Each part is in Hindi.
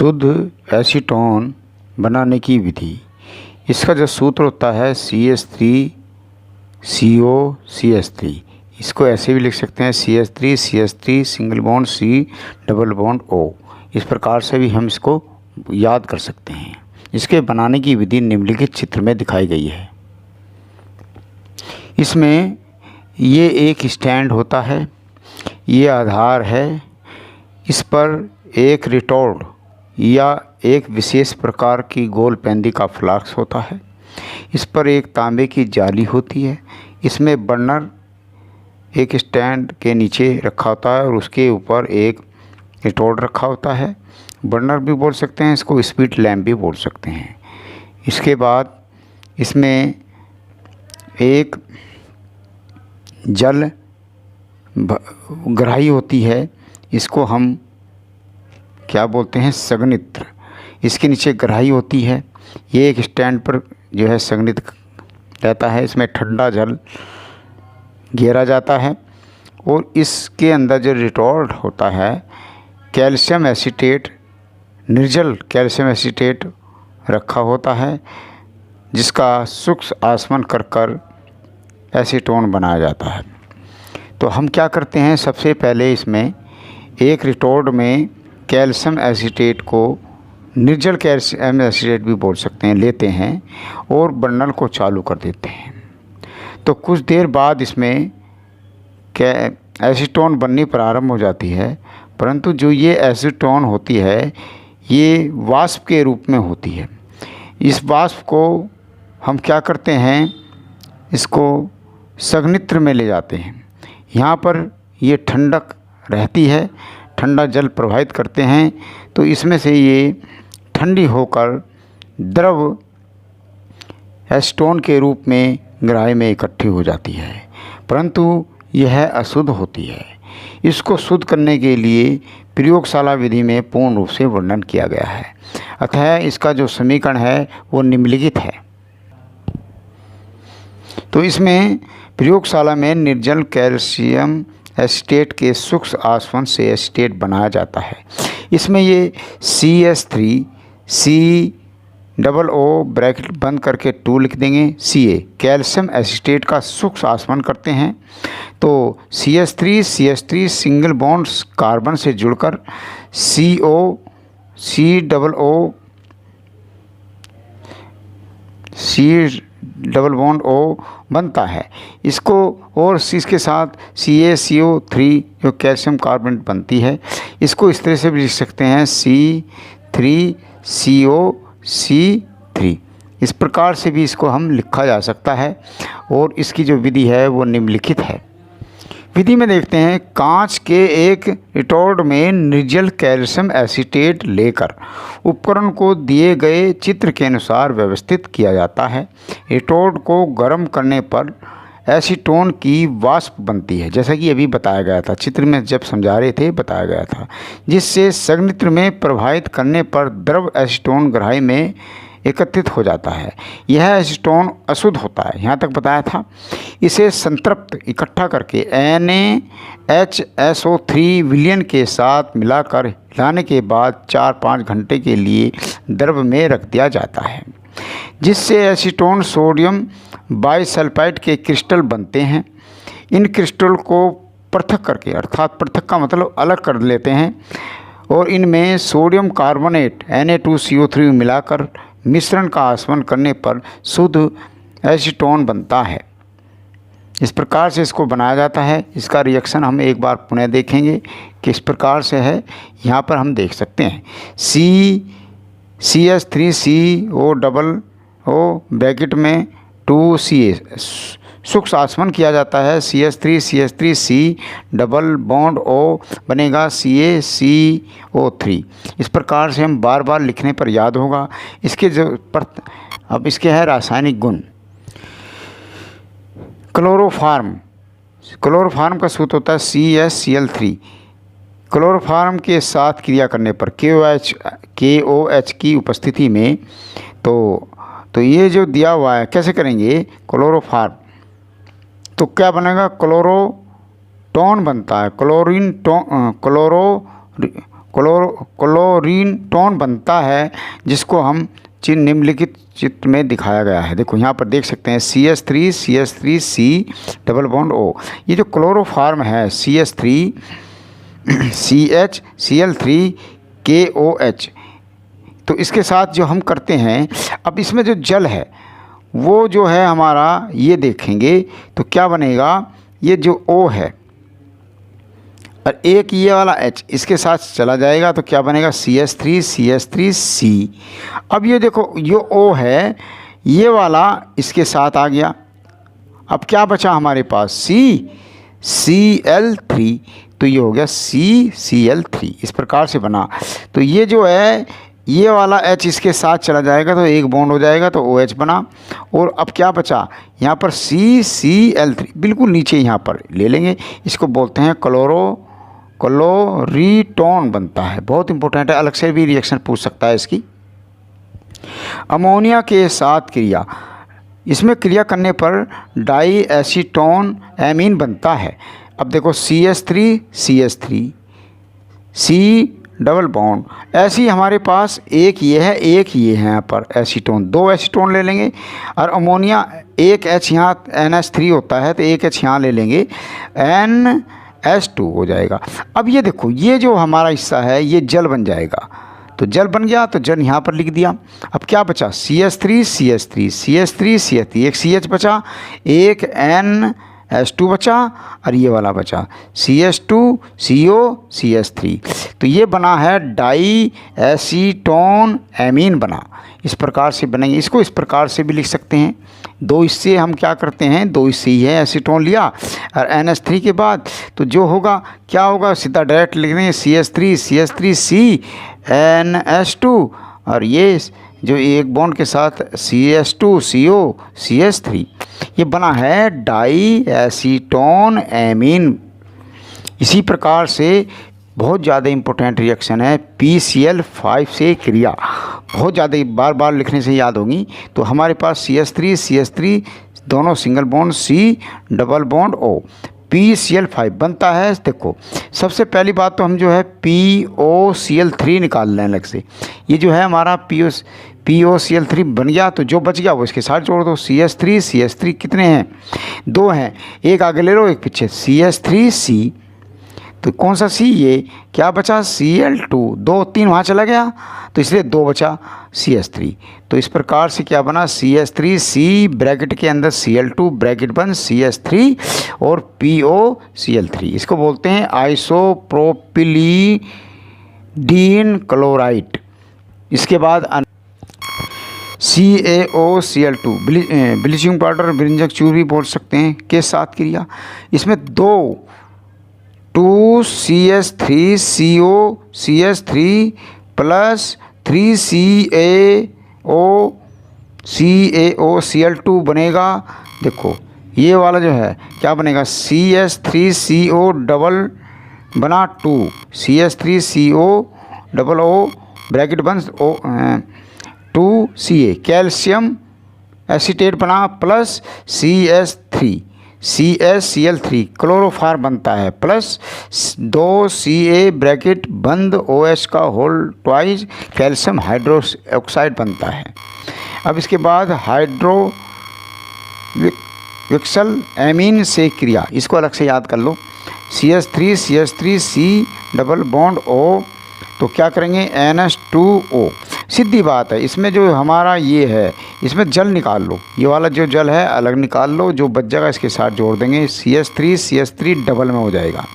शुद्ध एसीटोन बनाने की विधि। इसका जो सूत्र होता है CH3CO CH3। इसको ऐसे भी लिख सकते हैं CH3CH3 single bond C double bond O। इस प्रकार से भी हम इसको याद कर सकते हैं। इसके बनाने की विधि निम्नलिखित चित्र में दिखाई गई है। इसमें ये एक स्टैंड होता है, ये आधार है, इस पर एक रिटॉर्ड या एक विशेष प्रकार की गोल पेंदी का फ्लास्क होता है। इस पर एक तांबे की जाली होती है। इसमें बर्नर एक स्टैंड के नीचे रखा होता है और उसके ऊपर एक रिटॉर्ड रखा होता है। बर्नर भी बोल सकते हैं इसको, स्पीड लैंप भी बोल सकते हैं। इसके बाद इसमें एक जल ग्राही होती है, इसको हम क्या बोलते हैं, संघनित्र। इसके नीचे ग्राही होती है। ये एक स्टैंड पर जो है संघनित रहता है। इसमें ठंडा जल घेरा जाता है और इसके अंदर जो रिटॉर्ड होता है कैल्शियम एसीटेट, निर्जल कैल्शियम एसीटेट रखा होता है, जिसका सूक्ष्म आसमन कर एसीटोन बनाया जाता है। तो हम क्या करते हैं, सबसे पहले इसमें एक रिटॉर्ड में कैल्शियम एसीटेट को, निर्जल कैल्शियम एसीटेट भी बोल सकते हैं, लेते हैं और बर्नर को चालू कर देते हैं। तो कुछ देर बाद इसमें एसीटोन बननी प्रारंभ हो जाती है, परंतु जो ये एसीटोन होती है ये वाष्प के रूप में होती है। इस वाष्प को हम क्या करते हैं, इसको संघनित्र में ले जाते हैं। यहाँ पर ये ठंडक रहती है, ठंडा जल प्रवाहित करते हैं, तो इसमें से ये ठंडी होकर द्रव एसीटोन के रूप में ग्राही में इकट्ठी हो जाती है, परंतु यह अशुद्ध होती है। इसको शुद्ध करने के लिए प्रयोगशाला विधि में पूर्ण रूप से वर्णन किया गया है। अतः इसका जो समीकरण है वो निम्नलिखित है। तो इसमें प्रयोगशाला में निर्जल कैल्शियम एसीटेट के सूक्ष्म आसवन से एसीटेट बनाया जाता है। इसमें ये CH3CO ब्रैकेट बंद करके 2 लिख देंगे। Ca कैल्शियम एसीटेट का सूक्ष्म आसवन करते हैं, तो CH3 सिंगल बॉन्ड कार्बन से जुड़कर C डबल बॉन्ड O बनता है। इसको और इसके साथ CaCO3 जो कैल्शियम कार्बोनेट बनती है, इसको इस तरह से भी लिख सकते हैं C3COC3। इस प्रकार से भी इसको हम लिखा जा सकता है और इसकी जो विधि है वो निम्नलिखित है। विधि में देखते हैं, कांच के एक रिटॉर्ड में निर्जल कैल्शियम एसीटेट लेकर उपकरण को दिए गए चित्र के अनुसार व्यवस्थित किया जाता है। रिटॉर्ड को गर्म करने पर एसीटोन की वाष्प बनती है, जैसा कि अभी बताया गया था, चित्र में जब समझा रहे थे बताया गया था, जिससे संघनित्र में प्रवाहित करने पर द्रव एसीटोन ग्राही में एकत्रित हो जाता है। यह एसीटोन अशुद्ध होता है, यहाँ तक बताया था। इसे संतृप्त इकट्ठा करके NaHSO3 विलयन के साथ मिलाकर हिलाने के बाद 4-5 घंटे के लिए द्रव में रख दिया जाता है, जिससे एसीटोन सोडियम बाइसल्फाइड के क्रिस्टल बनते हैं। इन क्रिस्टल को पृथक करके, अर्थात पृथक का मतलब अलग कर लेते हैं, और इनमें सोडियम कार्बोनेट Na2CO3 मिलाकर मिश्रण का आसवन करने पर शुद्ध एसीटोन बनता है। इस प्रकार से इसको बनाया जाता है। इसका रिएक्शन हम एक बार पुनः देखेंगे कि इस प्रकार से है। यहाँ पर हम देख सकते हैं CH3CO ब्रैकेट में 2Ca सूक्ष्म आसवन किया जाता है। CH3C डबल बॉन्ड O बनेगा CaCO3। इस प्रकार से हम बार बार लिखने पर याद होगा। इसके अब इसके है रासायनिक गुण। क्लोरोफार्म का सूत्र होता है CaCl3। क्लोरोफार्म के साथ क्रिया करने पर KOH की उपस्थिति में तो ये जो दिया हुआ है, कैसे करेंगे क्लोरोफार्म, तो क्या बनेगा, क्लोरोटोन बनता है। क्लोरीन टोन बनता है, जिसको हम चिन्ह निम्नलिखित चित्र में दिखाया गया है। देखो यहाँ पर देख सकते हैं CH3 डबल बॉन्ड O। ये जो क्लोरोफॉर्म है CH3 CH Cl3KOH, तो इसके साथ जो हम करते हैं, अब इसमें जो जल है वो जो है हमारा, ये देखेंगे तो क्या बनेगा, ये जो O है और एक ये वाला H इसके साथ चला जाएगा तो क्या बनेगा CH3C। अब ये देखो ये O है, ये वाला इसके साथ आ गया। अब क्या बचा हमारे पास Cl3, तो ये हो गया CCl3। इस प्रकार से बना। तो ये जो है ये वाला H इसके साथ चला जाएगा तो एक बॉन्ड हो जाएगा तो OH बना। और अब क्या बचा यहाँ पर CCl3, बिल्कुल नीचे यहाँ पर ले लेंगे, इसको बोलते हैं क्लोरीटोन बनता है। बहुत इंपॉर्टेंट है, अलग से भी रिएक्शन पूछ सकता है इसकी। अमोनिया के साथ क्रिया, इसमें क्रिया करने पर डाई एसीटोन एमीन बनता है। अब देखो CH3 C डबल बॉन्ड, ऐसी हमारे पास एक ये है एक ये है, यहाँ पर एसीटोन, दो एसीटोन ले लेंगे। और अमोनिया एक H यहाँ NH3 होता है तो एक H यहाँ ले लेंगे, NH2 हो जाएगा। अब ये देखो ये जो हमारा हिस्सा है ये जल बन जाएगा, तो जल बन गया तो जल यहाँ पर लिख दिया। अब क्या बचा CH3 एक CH बचा, एक NH2 बचा और ये वाला बचा CH2CO CH3। तो ये बना है डाई एसीटोन एमीन बना। इस प्रकार से बनेंगे। इसको इस प्रकार से भी लिख सकते हैं, दो हिस्से हम क्या करते हैं, दो हिस्से ही है, एसीटोन लिया और NH3 के बाद तो जो होगा क्या होगा, सीधा डायरेक्ट लिख देंगे CH3C NH2 और ये जो एक बॉन्ड के साथ CH2CO CH3, ये बना है डाई एसीटोन एमीन। इसी प्रकार से बहुत ज़्यादा इम्पोर्टेंट रिएक्शन है PCl5 से क्रिया, बहुत ज़्यादा बार बार लिखने से याद होगी। तो हमारे पास CH3 दोनों single bond C double bond O, PCl5 बनता है। देखो सबसे पहली बात तो हम जो है POCl3 निकाल लें अलग से। ये जो है हमारा POCl3 बन गया, तो जो बच गया वो इसके साथ जोड़ दो। CH3 कितने हैं, दो हैं, एक आगे ले लो एक पीछे, CH3C, तो कौन सा C, ये क्या बचा Cl2, 2 3 वहाँ चला गया तो इसलिए 2 बचा CH3। तो इस प्रकार से क्या बना CH3C ब्रैकेट के अंदर Cl2 ब्रैकेट बंद CH3 और POCl3। इसको बोलते हैं आइसोप्रोपिलीडीन क्लोराइड। इसके बाद CaOCl2 ब्लीचिंग पाउडर बिरंजक चूर भी बोल सकते हैं के साथ क्रिया। इसमें 2CH3CO CH3 प्लस 3CaOCl2 बनेगा। देखो ये वाला जो है क्या बनेगा CH3CO डबल बना 2 CH3CO डबल O ब्रैकेट बन 2Ca कैल्शियम एसीटेट बना प्लस CHCl3 क्लोरोफॉर्म बनता है प्लस 2Ca ब्रैकेट बंद OH का होल ट्वाइस कैल्शियम हाइड्रोक्साइड बनता है। अब इसके बाद हाइड्रोविक्सल एमीन से क्रिया, इसको अलग से याद कर लो। CH3C डबल बॉन्ड O, तो क्या करेंगे NH2O। सीधी बात है, इसमें जो हमारा ये है इसमें जल निकाल लो, ये वाला जो जल है अलग निकाल लो, जो बच जाएगा इसके साथ जोड़ देंगे। CH3 डबल में हो जाएगा।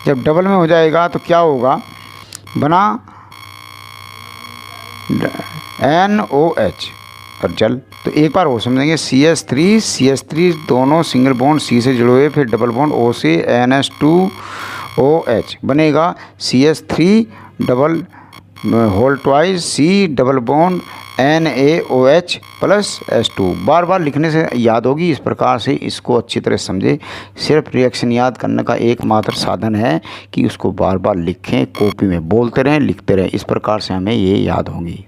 जब डबल में हो जाएगा तो क्या होगा, बना NOH और जल। तो एक बार वो समझेंगे CH3 दोनों सिंगल बॉन्ड C से जुड़े हुए, फिर डबल बॉन्ड O से NH2OH बनेगा CH3 double whole twice C double bond NaOH plus H2। बार बार लिखने से याद होगी। इस प्रकार से इसको अच्छी तरह समझे। सिर्फ रिएक्शन याद करने का एकमात्र साधन है कि उसको बार बार लिखें, कॉपी में बोलते रहें, लिखते रहें। इस प्रकार से हमें ये याद होंगी।